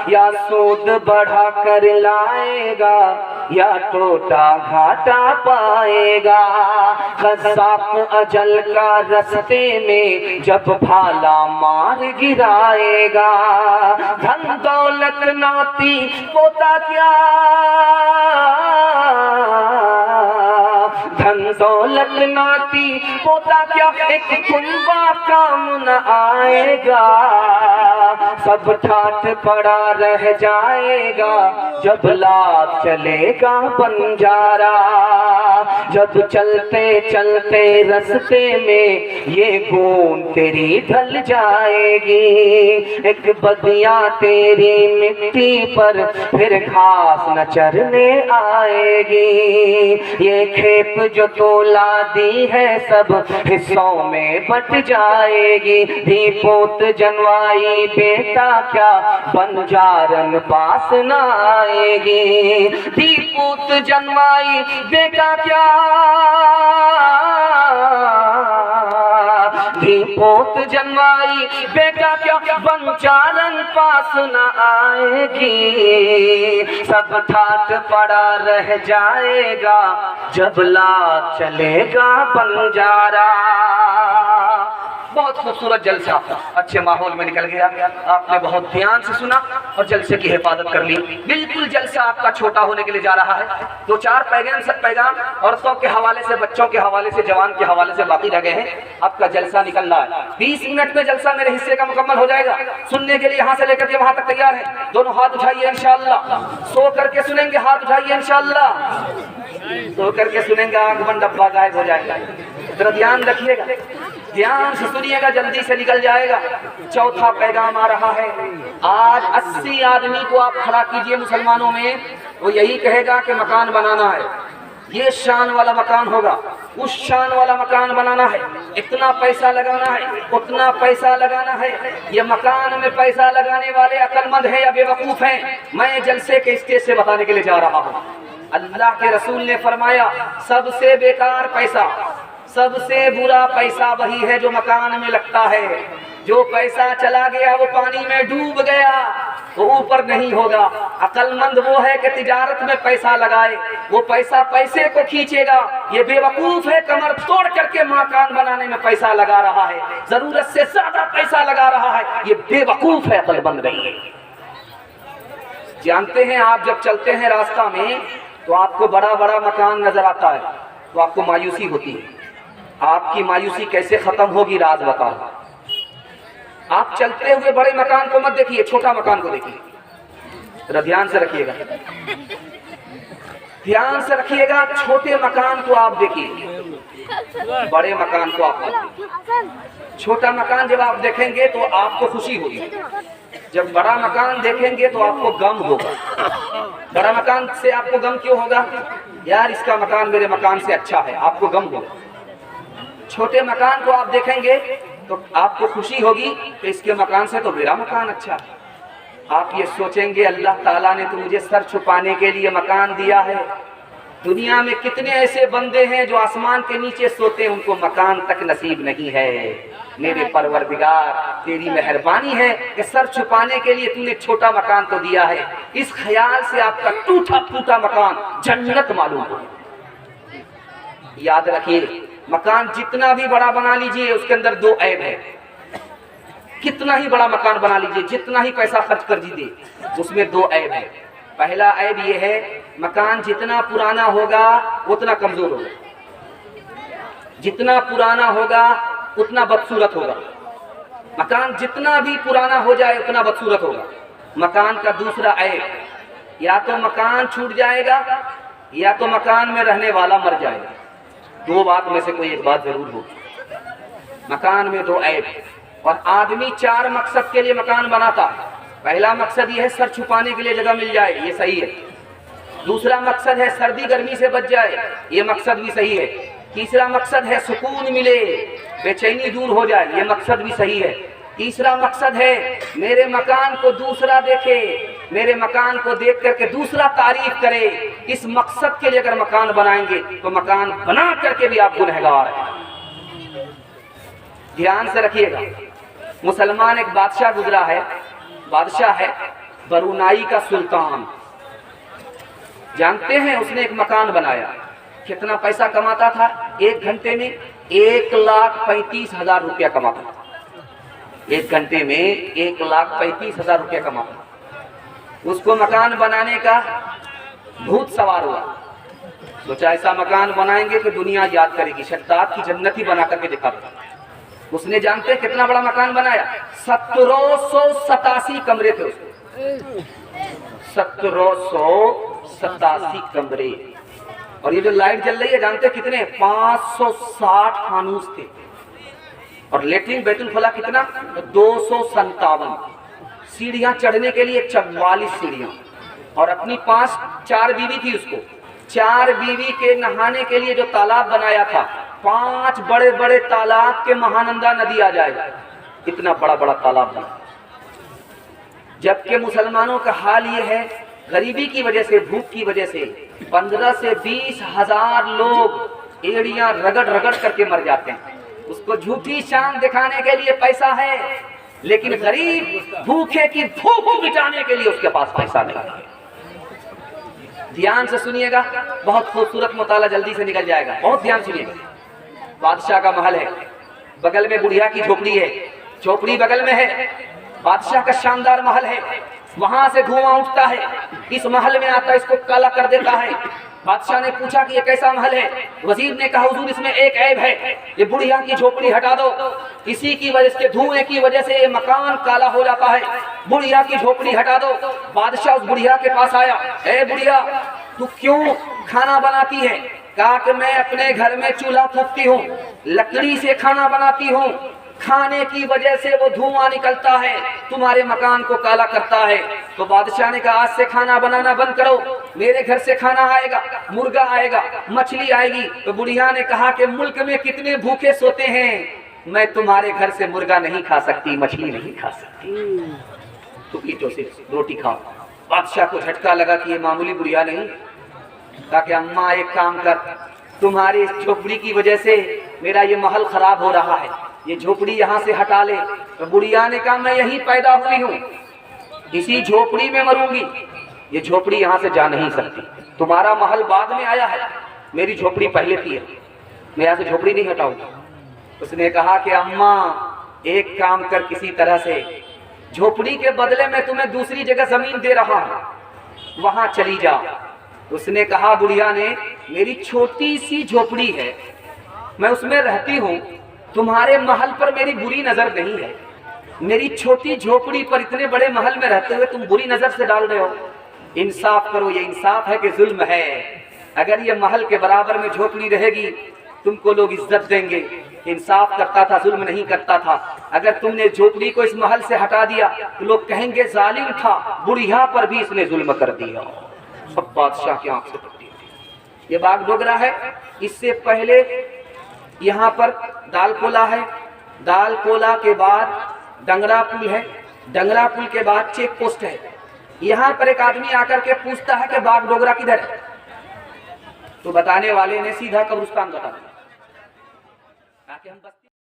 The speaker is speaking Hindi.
या सूद बढ़ा कर लाएगा या टोटा घाटा पाएगा। कसाब अजल का रस्ते में जब भाला मार गिराएगा। धन दौलत नाती पोता क्या, धन दौलत नाती पोता क्या, एक कुंबा काम न आएगा। सब ठाठ पड़ा रह जाएगा जब लाख चलेगा बंजारा। जब चलते चलते रस्ते में ये गूंद तेरी ढल जाएगी। एक बदिया तेरी मिट्टी पर फिर घास न चरने आएगी। ये खेप जो तोला दी है सब हिस्सों में बट जाएगी। धी पोत जनवाई बेटा क्या बंजारन पास न आएगी। धी पोत जनवाई बेटा क्या, धी पोत जनवाई बेटा क्या बंजारन पास न आएगी। सब ठाठ पड़ा रह जाएगा जब लाख चलेगा बंजारा। बहुत खूबसूरत जलसा अच्छे माहौल में निकल गया। आपने बहुत ध्यान से सुना और जलसे की हिफाजत कर ली। बिल्कुल जलसा आपका छोटा होने के लिए जा रहा है। दो चार पैगाम औरतों के हवाले से, बच्चों के हवाले से, जवान के हवाले से बाकी रह गए हैं। आपका जलसा निकल रहा है। 20 मिनट में जलसा मेरे हिस्से का मुकम्मल हो जाएगा। सुनने के लिए यहाँ से लेकर के वहां तक तैयार है। दोनों हाथ उठाइए इंशाअल्लाह। सो करके सुनेंगे, हाथ उठाइए इंशाअल्लाह। सो करके सुनेंगे, आंख बंद, डब्बा गायब हो जाएगा। जरा ध्यान रखिएगा, ध्यान से सुनिएगा, जल्दी से निकल जाएगा। चौथा पैगाम आ रहा है। आज 80 आदमी को आप खड़ा कीजिए मुसलमानों में, वो यही कहेगा कि मकान बनाना है, ये शान वाला मकान होगा, उस शान वाला मकान बनाना है, इतना पैसा लगाना है, उतना पैसा लगाना है। ये मकान में पैसा लगाने वाले अक्लमंद है या बेवकूफ हैं, मैं जलसे के स्टेज से बताने के लिए जा रहा हूँ। अल्लाह के रसूल ने फरमाया, सबसे बेकार पैसा, सबसे बुरा पैसा वही है जो मकान में लगता है। जो पैसा चला गया वो पानी में डूब गया, वो ऊपर नहीं होगा। अक्लमंद वो है कि तिजारत में पैसा लगाए, वो पैसा पैसे को खींचेगा। ये बेवकूफ है, कमर तोड़ करके मकान बनाने में पैसा लगा रहा है, जरूरत से ज्यादा पैसा लगा रहा है। ये बेवकूफ है, अक्लमंद नहीं है। जानते हैं, आप जब चलते हैं रास्ता में तो आपको बड़ा बड़ा मकान नजर आता है तो आपको मायूसी होती है। आपकी मायूसी कैसे खत्म होगी, राज बताओ। आप चलते हुए बड़े मकान को मत देखिए, छोटा मकान को देखिए। जरा ध्यान से रखिएगा, ध्यान से रखिएगा। छोटे मकान को आप देखिए, बड़े मकान को आप देखिए। छोटा मकान जब आप देखेंगे तो आपको खुशी होगी, जब बड़ा मकान देखेंगे तो आपको गम होगा। बड़ा मकान से आपको गम क्यों होगा? यार इसका मकान मेरे मकान से अच्छा है, आपको गम होगा। छोटे मकान को आप देखेंगे तो आपको खुशी होगी कि इसके मकान से तो मेरा मकान अच्छा है। आप ये सोचेंगे, अल्लाह ताला ने तो मुझे सर छुपाने के लिए मकान दिया है। दुनिया में कितने ऐसे बंदे हैं जो आसमान के नीचे सोते हैं, उनको मकान तक नसीब नहीं है। मेरे परवरदिगार, तेरी मेहरबानी है कि सर छुपाने के लिए तूने छोटा मकान तो दिया है। इस ख्याल से आपका टूटा फूटा मकान जन्नत मालूम हो। याद रखिए, मकान जितना भी बड़ा बना लीजिए उसके अंदर दो ऐब है। कितना ही बड़ा मकान बना लीजिए, जितना ही पैसा खर्च कर दीजिए, उसमें दो ऐब है। पहला ऐब ये है, मकान जितना पुराना होगा उतना कमजोर होगा, जितना पुराना होगा उतना बदसूरत होगा। मकान जितना भी पुराना हो जाए उतना बदसूरत होगा। मकान का दूसरा ऐब, या तो मकान छूट जाएगा या तो मकान में रहने वाला मर जाएगा। दो बात में से कोई एक बात जरूर होगी। मकान में दो ऐब, और आदमी चार मकसद के लिए मकान बनाता है। पहला मकसद ये है सर छुपाने के लिए जगह मिल जाए, ये सही है। दूसरा मकसद है सर्दी गर्मी से बच जाए, ये मकसद भी सही है। तीसरा मकसद है सुकून मिले, बेचैनी दूर हो जाए, ये मकसद भी सही है। तीसरा मकसद है मेरे मकान को दूसरा देखे, मेरे मकान को देख करके दूसरा तारीफ करे। इस मकसद के लिए अगर मकान बनाएंगे तो मकान बना करके भी आप गुनहगार हैं। ध्यान से रखिएगा। मुसलमान एक बादशाह गुजरा है, बादशाह है, ब्रुनाई का सुल्तान, जानते हैं, उसने एक मकान बनाया। कितना पैसा कमाता था? 1 घंटे में 1,35,000 रुपया कमाता था। 1 घंटे में 1,35,000 रुपया कमाता। उसको मकान बनाने का भूत सवार हुआ। सोचा ऐसा मकान बनाएंगे कि दुनिया याद करेगी, शद्दाद की जन्नत ही बना करके दिखाता। उसने जानते कितना बड़ा मकान बनाया? 1787 कमरे थे उसके, 1787 कमरे। और ये जो लाइट जल रही है जानते कितने? 560 फानूस थे। और लेटरिन बैतुल खुला कितना? 257। सीढ़ियां चढ़ने के लिए 44 सीढ़ियां। और अपनी 4 बीवी थी उसको, 4 बीवी के नहाने के लिए जो तालाब बनाया था, 5 बड़े बड़े तालाब के महानंदा नदी आ जाएगा, इतना बड़ा बड़ा तालाब बना। जबकि मुसलमानों का हाल ये है, गरीबी की वजह से, भूख की वजह से 15 से 20 हजार लोग एड़ियां रगड़ रगड़ करके मर जाते हैं। उसको झूठी शान दिखाने के लिए पैसा है, लेकिन गरीब भूखे की भूख मिटाने के लिए उसके पास पैसा नहीं है। ध्यान से सुनिएगा, बहुत खूबसूरत मुताला जल्दी से निकल जाएगा, बहुत ध्यान सुनिएगा। बादशाह का महल है, बगल में बुढ़िया की झोपड़ी है, झोपड़ी बगल में है। बादशाह का शानदार महल है, वहां से धुआं उठता है, इस महल में आता है, इसको काला कर देता है। बादशाह ने पूछा कि ये कैसा महल है? वजीर ने कहा हुजूर इसमें एक ऐब है, ये बुढ़िया की झोपड़ी हटा दो, इसी की वजह से, धुएं की वजह से ये मकान काला हो जाता है, बुढ़िया की झोपड़ी हटा दो। बादशाह उस बुढ़िया के पास आया, ए बुढ़िया तू क्यों खाना बनाती है? कहा कि मैं अपने घर में चूल्हा फूकती हूँ, लकड़ी से खाना बनाती हूँ, खाने की वजह से वो धुआं निकलता है, तुम्हारे मकान को काला करता है। तो बादशाह ने कहा आज से खाना बनाना बंद करो, मेरे घर से खाना आएगा, मुर्गा आएगा, मछली आएगी। तो बुढ़िया ने कहा कि मुल्क में कितने भूखे सोते हैं, मैं तुम्हारे घर से मुर्गा नहीं खा सकती, मछली नहीं खा सकती, तो ईंटों से रोटी खाओ। बादशाह को झटका लगा कि ये मामूली बुढ़िया नहीं। कहा कि अम्मा एक काम कर, तुम्हारी झोपड़ी की वजह से मेरा ये महल खराब हो रहा है, ये झोपड़ी यहाँ से हटा ले। तो बुढ़िया ने कहा मैं यहीं पैदा हुई हूँ, इसी झोपड़ी में मरूंगी, ये झोपड़ी यहाँ से जा नहीं सकती। तुम्हारा महल बाद में आया है, मेरी झोपड़ी पहले थी, मैं यहाँ से झोपड़ी नहीं हटाऊंगा। उसने कहा कि अम्मा एक काम कर, किसी तरह से झोपड़ी के बदले में तुम्हें दूसरी जगह जमीन दे रहा हूँ, वहां चली जा। उसने कहा बुढ़िया ने, मेरी छोटी सी झोपड़ी है, मैं उसमें रहती हूँ, तुम्हारे महल पर मेरी बुरी नजर नहीं है, मेरी छोटी झोपड़ी पर इतने बड़े महल में रहते हुए तुम बुरी नजर से डाल रहे हो। इंसाफ करो, ये इंसाफ है कि जुल्म है? अगर ये महल के बराबर में झोपड़ी रहेगी तुमको लोग इज्जत देंगे। इंसाफ करता था, जुल्म नहीं करता था। अगर तुमने झोपड़ी को इस महल से हटा दिया तो लोग कहेंगे जालिम था, बुढ़िया पर भी इसने जुल्म कर दिया। सब बादशाह की आंख से पकड़ी। ये बागडोगरा है, इससे पहले यहाँ पर दालकोला है, दालकोला के बाद डंगरा पुल है, डंगरा पुल के बाद चेक पोस्ट है। यहाँ पर एक आदमी आकर के पूछता है कि बागडोगरा किधर है, तो बताने वाले ने सीधा कब्रिस्तान बता दिया।